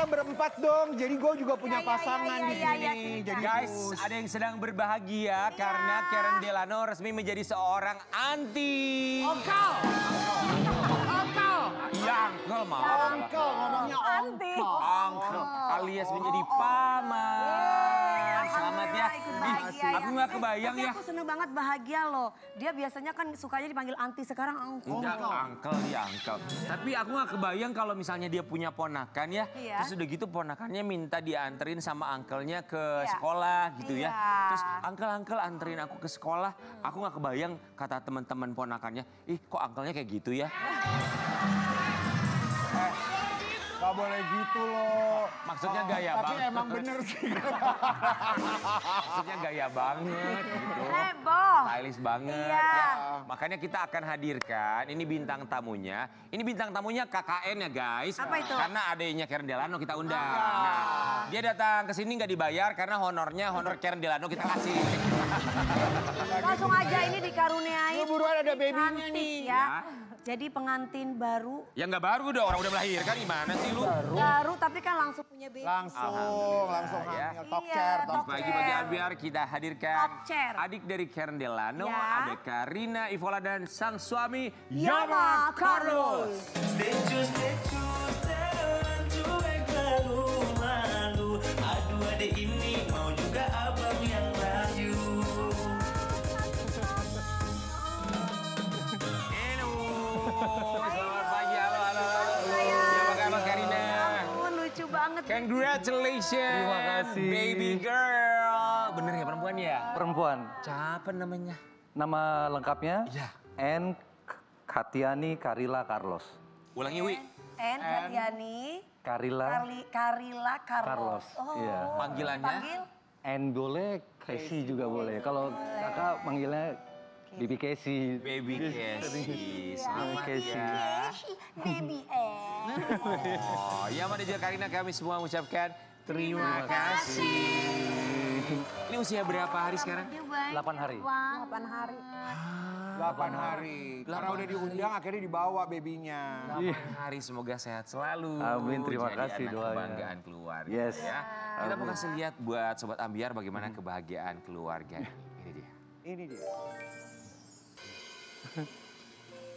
berempat dong. Jadi gue juga punya pasangan di sini. Jadi guys, ada yang sedang berbahagia karena Karen Delano resmi menjadi seorang anti. Uncle. Iya, uncle maaf. Uncle, ngomongnya Uncle alias menjadi paman. Selamat ya. Aku nggak kebayang ya. Aku seneng banget bahagia loh. Dia biasanya kan sukanya dipanggil anti, sekarang uncle. Enggak, uncle dia uncle. Tapi aku nggak kebayang kalau misalnya dia punya ponakan ya. Terus udah gitu ponakannya minta dianterin sama uncle-nya ke sekolah gitu ya. Terus uncle anterin aku ke sekolah. Aku nggak kebayang kata teman-teman ponakannya. Ih kok uncle-nya kayak gitu ya. Gak boleh gitu loh. Maksudnya gaya tapi banget. Tapi emang bener sih. Maksudnya gaya banget gitu. Heboh. Stylish banget. Iya. Ya, makanya kita akan hadirkan, ini bintang tamunya. Ini bintang tamunya KKN ya guys. Apa itu? Karena adanya Karen Delano kita undang. Nah, dia datang ke sini nggak dibayar karena honor Karen Delano kita kasih. Langsung aja ini dikaruniai. Buruan ada babynya nih. Ya. Jadi pengantin baru. Ya nggak baru dong, orang udah melahirkan gimana sih lu? Baru tapi kan langsung punya baby. Langsung ya. hamil. Talk Iya, chair. Pagi-pagi biar kita hadirkan Top chair. adik dari Karen Delano, Ya. ada Karina Ivola dan sang suami Yama Carlos. Stay tuned, jangan cuek malu-malu. Aduh adek ini mau juga abang yang layu. Selamat pagi, halo. Apa kabar Karina? Ampun lucu banget. Congratulations. Terima kasih. Baby girl. Bener ya perempuan ya? Perempuan. Siapa namanya? Nama lengkapnya Iya. N. Katiani Karila Carlos. Ulangi Wi. En Katiani. Karila Karila Carlos. Carlos. Iya. Panggilannya? Panggil N boleh, Casey juga boleh. Kalau kakak manggilnya Bibi Casey. Baby Casey. Selamat Casey. ya. baby En. Oh, ya Mbak juga Karina kami semua mengucapkan terima kasih. Ini usia berapa hari sekarang? 8 hari. 8 hari. 8 hari. Karena udah diundang akhirnya dibawa babynya. 8 hari semoga sehat selalu. Amin, terima Jadi kasih anak doanya. kebanggaan keluarga Yes. ya. Kita mau kasih lihat buat Sobat Ambiar bagaimana kebahagiaan keluarga. Ini dia. Ini dia.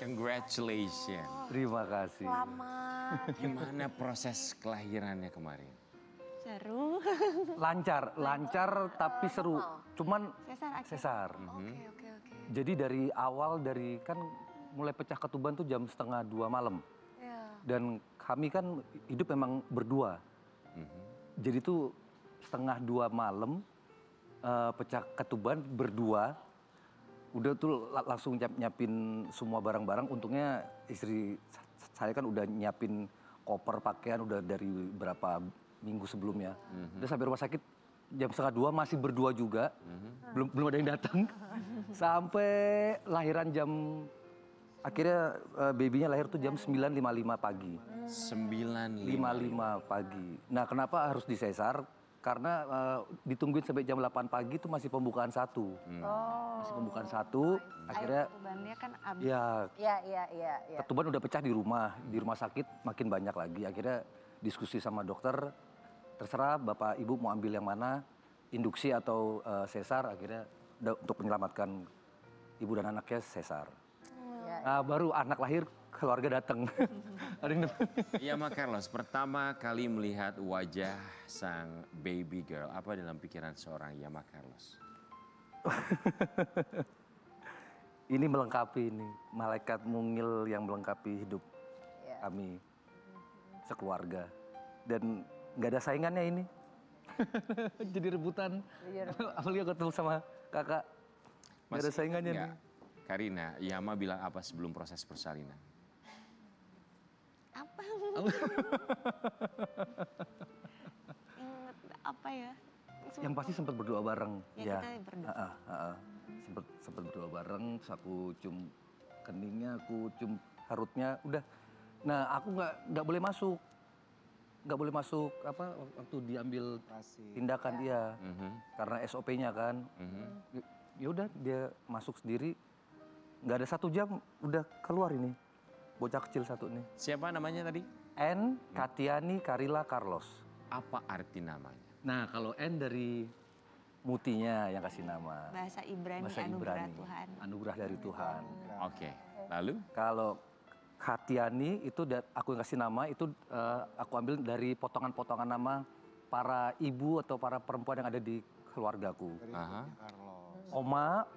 Congratulations. Terima kasih. Selamat. Gimana proses kelahirannya kemarin? Seru. Lancar tapi seru. Cuman sesar. Oke. Jadi dari awal kan mulai pecah ketuban tuh jam 1:30 malam. Ya. Dan kami kan hidup memang berdua. Jadi tuh 1:30 malam pecah ketuban berdua. Udah tuh langsung nyiapin semua barang-barang. Untungnya istri saya kan udah nyiapin koper pakaian udah dari berapa minggu sebelumnya. Udah sampai rumah sakit jam 1:30 masih berdua juga. Belum ada yang datang. Sampai lahiran akhirnya babynya lahir tuh jam 9:55 pagi. 9:55 pagi. Nah kenapa harus disesar? Karena ditungguin sampai jam 8 pagi itu masih pembukaan 1. Masih pembukaan 1, akhirnya Ketubannya kan abis. ya Iya. ketuban udah pecah di rumah sakit makin banyak lagi. Akhirnya diskusi sama dokter, terserah Bapak Ibu mau ambil yang mana, induksi atau sesar, akhirnya untuk menyelamatkan ibu dan anaknya sesar. Nah, baru anak lahir, keluarga datang. Iya Mak Carlos, pertama kali melihat wajah sang baby girl, apa dalam pikiran seorang Yama Carlos? Ini melengkapi malaikat mungil yang melengkapi hidup kami sekeluarga. Dan nggak ada saingannya ini. Jadi rebutan. Apalagi ketemu sama kakak. Nggak ada saingannya nih. Karina, Yama bilang apa sebelum proses persalinan? Apa? Ingat apa ya? Yang pasti sempat berdoa bareng. Ya, kita berdoa. Sempat berdoa bareng, terus aku cium keningnya, aku cium harutnya, udah. Nah, aku nggak boleh masuk. Nggak boleh masuk waktu diambil tindakan dia. Karena SOP-nya kan. Ya udah dia masuk sendiri. Nggak ada 1 jam udah keluar ini. Bocah kecil 1 nih. Siapa namanya tadi? N, Katiani, Karila, Carlos. Apa arti namanya? Nah, kalau N dari Mutinya yang kasih nama. Bahasa Ibrani, Bahasa anugerah Ibrani. Tuhan. Anugerah dari Tuhan. Oke, lalu? Kalau Katiani itu aku yang kasih nama itu aku ambil dari potongan-potongan nama para ibu atau para perempuan yang ada di keluargaku. Aha.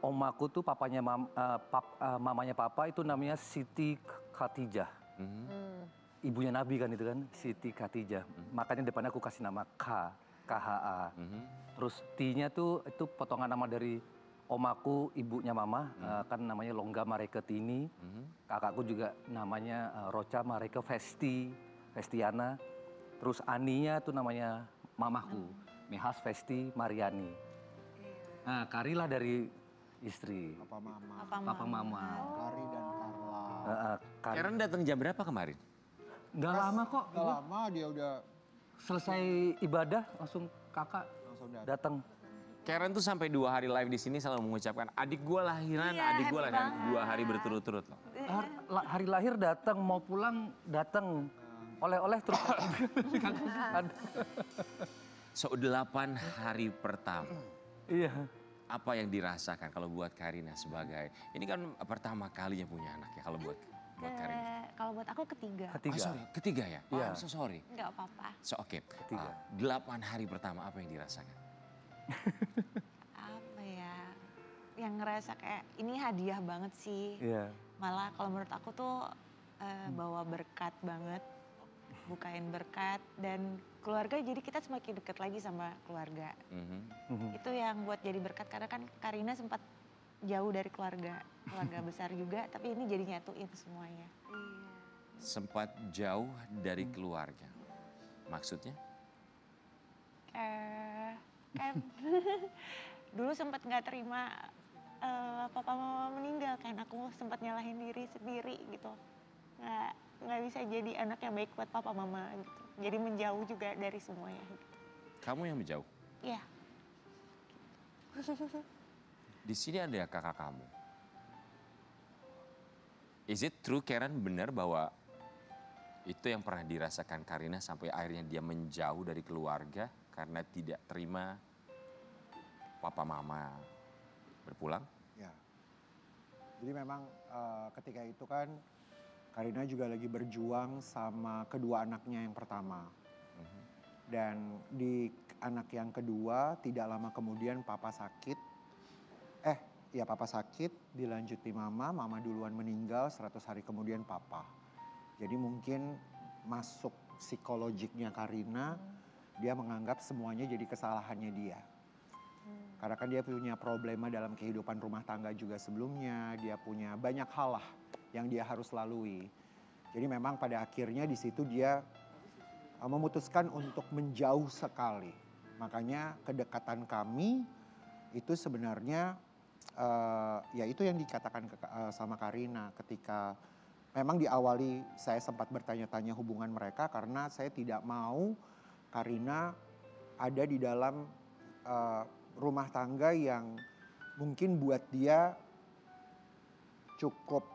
Omaku tuh mamanya papa itu namanya Siti Khadijah. Ibunya Nabi kan itu kan, Siti Khadijah. Makanya depannya aku kasih nama KHA. Terus T-nya tuh itu potongan nama dari omaku, ibunya mama, kan namanya Longga Mareketini. Kakakku juga namanya Rocha Mareke Festiana. Terus Aninya tuh namanya mamaku, Mehas Festi Mariani. Nah, Karila dari istri. Papa Mama, Papa Mama. Kari dan Carla. Karen datang jam berapa kemarin? Nggak lama kok. Gak lama dia udah Selesai ibadah langsung kakak langsung datang. datang. Karen tuh sampai 2 hari live di sini selalu mengucapkan adik gue lahiran, Iya, adik gue happy lahiran. banget. 2 hari berturut-turut loh. Hari lahir datang, mau pulang datang. Oleh-oleh terus. So 8 hari pertama, Iya. apa yang dirasakan kalau buat Karina sebagai, ini kan pertama kalinya punya anak ya kalau buat Karina. Kalau buat aku ketiga. Ketiga. Oh, sorry, ketiga ya? Oh, Iya. I'm so sorry. Nggak apa-apa. So oke, Ketiga. 8 hari pertama apa yang dirasakan? Apa ya? Yang ngerasa kayak ini hadiah banget sih. Iya. Malah kalau menurut aku tuh bawa berkat banget. Bukain berkat dan keluarga, jadi kita semakin dekat lagi sama keluarga. Itu yang buat jadi berkat karena kan Karina sempat jauh dari keluarga besar juga, tapi ini jadi nyatuin semuanya. Sempat jauh dari keluarga. Maksudnya? Kan dulu sempat nggak terima papa mama meninggal kan, aku sempat nyalahin diri sendiri gitu. Nggak bisa jadi anak yang baik buat papa mama gitu. Jadi menjauh juga dari semuanya gitu. Kamu yang menjauh? Iya. Di sini ada kakak kamu. Is it true Karen benar bahwa itu yang pernah dirasakan Karina sampai akhirnya dia menjauh dari keluarga karena tidak terima papa mama berpulang? Ya. Jadi memang ketika itu kan Karina juga lagi berjuang sama kedua anaknya yang pertama. Dan di anak yang kedua tidak lama kemudian papa sakit. Papa sakit, dilanjuti mama duluan meninggal, 100 hari kemudian papa. Jadi mungkin masuk psikologiknya Karina, dia menganggap semuanya jadi kesalahannya dia. Karena kan dia punya problema dalam kehidupan rumah tangga juga sebelumnya, dia punya banyak hal lah yang dia harus lalui. Jadi memang pada akhirnya di situ dia memutuskan untuk menjauh sekali. Makanya kedekatan kami itu sebenarnya ya itu yang dikatakan sama Karina ketika memang diawali saya sempat bertanya-tanya hubungan mereka karena saya tidak mau Karina ada di dalam rumah tangga yang mungkin buat dia cukup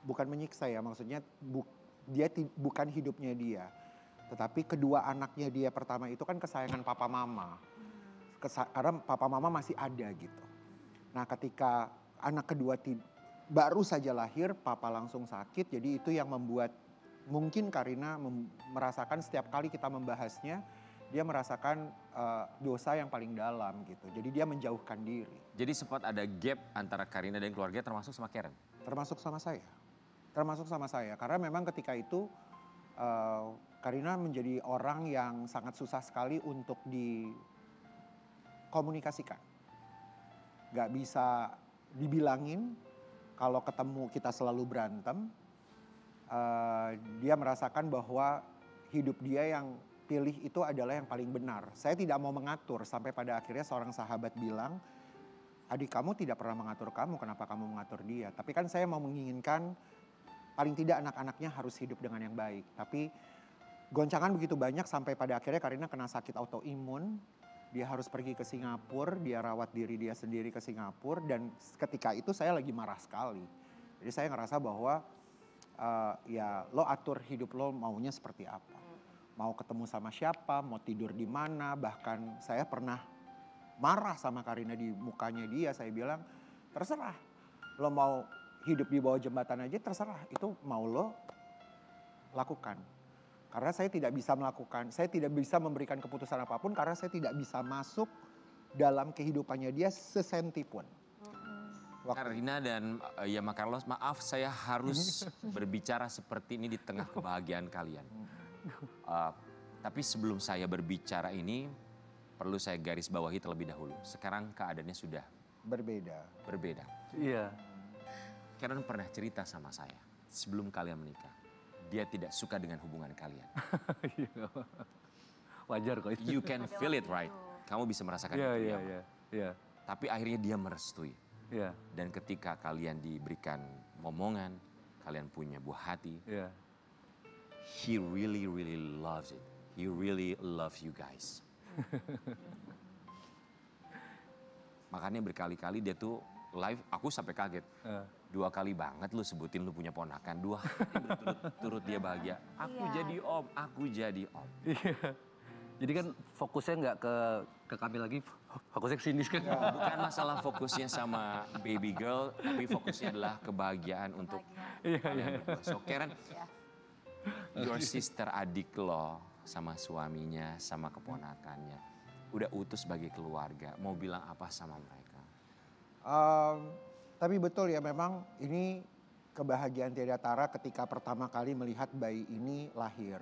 bukan menyiksa ya, maksudnya bukan hidupnya dia. Tetapi kedua anaknya dia pertama itu kan kesayangan papa mama. Karena papa mama masih ada gitu. Nah ketika anak kedua baru saja lahir, papa langsung sakit. Jadi itu yang membuat mungkin Karina merasakan setiap kali kita membahasnya, dia merasakan dosa yang paling dalam gitu. Jadi dia menjauhkan diri. Jadi sempat ada gap antara Karina dan keluarga termasuk sama Karen? Termasuk sama saya. Termasuk sama saya. Karena memang ketika itu Karina menjadi orang yang sangat susah sekali untuk dikomunikasikan. Gak bisa dibilangin kalau ketemu kita selalu berantem. Dia merasakan bahwa hidup dia yang pilih itu adalah yang paling benar. Saya tidak mau mengatur sampai pada akhirnya seorang sahabat bilang, adik kamu tidak pernah mengatur kamu, kenapa kamu mengatur dia? Tapi kan saya mau menginginkan paling tidak anak-anaknya harus hidup dengan yang baik. Tapi goncangan begitu banyak sampai pada akhirnya Karina kena sakit autoimun. Dia harus pergi ke Singapura, dia rawat diri dia sendiri ke Singapura. Dan ketika itu saya lagi marah sekali. Jadi saya ngerasa bahwa ya lo atur hidup lo maunya seperti apa. Mau ketemu sama siapa, mau tidur di mana, bahkan saya pernah marah sama Karina di mukanya dia. Saya bilang, terserah. Lo mau hidup di bawah jembatan aja terserah. Itu mau lo lakukan. Karena saya tidak bisa melakukan, saya tidak bisa memberikan keputusan apapun karena saya tidak bisa masuk dalam kehidupannya dia sesenti pun. Karina dan Yama Carlos, maaf saya harus berbicara seperti ini di tengah kebahagiaan kalian. Tapi sebelum saya berbicara ini, perlu saya garis bawahi terlebih dahulu. Sekarang keadaannya sudah berbeda. Iya. Karen pernah cerita sama saya, sebelum kalian menikah, dia tidak suka dengan hubungan kalian. Wajar kok itu. You can feel it, right? Kamu bisa merasakan itu. Iya. Tapi akhirnya dia merestui. Iya. Dan ketika kalian diberikan momongan, kalian punya buah hati, he really loves it. He really loves you guys. Makanya berkali-kali dia tuh live, aku sampai kaget. 2 kali banget lu sebutin lu punya ponakan. 2 hari berturut-turut dia bahagia. Aku jadi om. Iya. Jadi kan fokusnya nggak ke kami lagi, fokusnya ke sini kan. Bukan masalah fokusnya sama baby girl, tapi fokusnya adalah kebahagiaan untuk kalian berdua. So Karen, your sister adik lo sama suaminya, sama keponakannya, udah utuh sebagai keluarga. Mau bilang apa sama mereka? Tapi betul ya, memang ini kebahagiaan tiada tara ketika pertama kali melihat bayi ini lahir.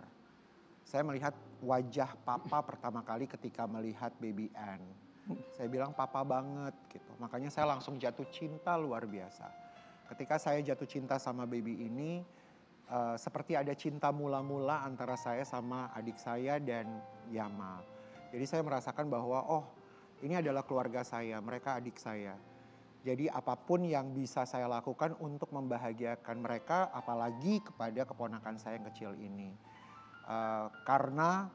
Saya melihat wajah papa pertama kali ketika melihat baby Ann. Saya bilang papa banget gitu. Makanya saya langsung jatuh cinta luar biasa. Ketika saya jatuh cinta sama baby ini, seperti ada cinta mula-mula antara saya sama adik saya dan Yama. Jadi saya merasakan bahwa ini adalah keluarga saya, mereka adik saya. Jadi apapun yang bisa saya lakukan untuk membahagiakan mereka, apalagi kepada keponakan saya yang kecil ini. Karena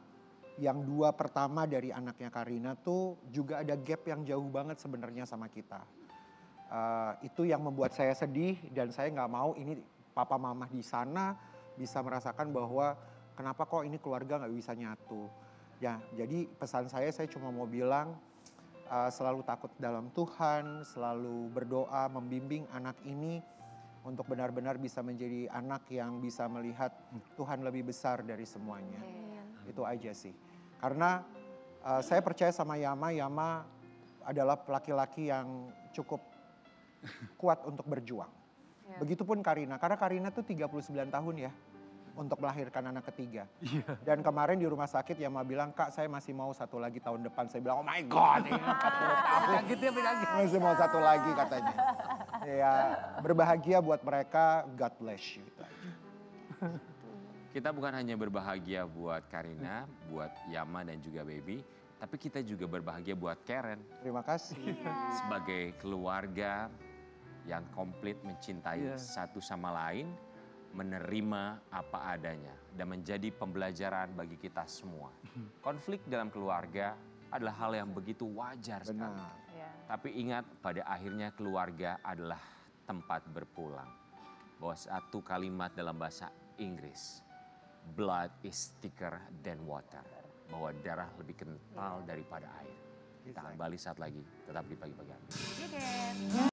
yang 2 pertama dari anaknya Karina tuh juga ada gap yang jauh banget sebenarnya sama kita. Itu yang membuat saya sedih dan saya nggak mau ini papa mama di sana bisa merasakan bahwa kenapa kok ini keluarga nggak bisa nyatu. Ya, jadi pesan saya cuma mau bilang selalu takut dalam Tuhan, selalu berdoa membimbing anak ini untuk benar-benar bisa menjadi anak yang bisa melihat Tuhan lebih besar dari semuanya. Itu aja sih. Karena saya percaya sama Yama adalah laki-laki yang cukup kuat untuk berjuang. Begitupun Karina, karena Karina tuh 39 tahun ya untuk melahirkan anak ketiga. Dan kemarin di rumah sakit Yama bilang, Kak saya masih mau 1 lagi tahun depan. Saya bilang, oh my God ini 40 tahun. Masih mau 1 lagi katanya. Ya berbahagia buat mereka, God bless you. Kita bukan hanya berbahagia buat Karina, buat Yama dan juga baby, tapi kita juga berbahagia buat Karen. Terima kasih. Sebagai keluarga yang komplit mencintai satu sama lain, menerima apa adanya dan menjadi pembelajaran bagi kita semua. Konflik dalam keluarga adalah hal yang begitu wajar sekali. Tapi ingat, pada akhirnya keluarga adalah tempat berpulang. Bahwa satu kalimat dalam bahasa Inggris, blood is thicker than water. Bahwa darah lebih kental daripada air. Kita kembali saat lagi, tetap di Pagi-Pagi.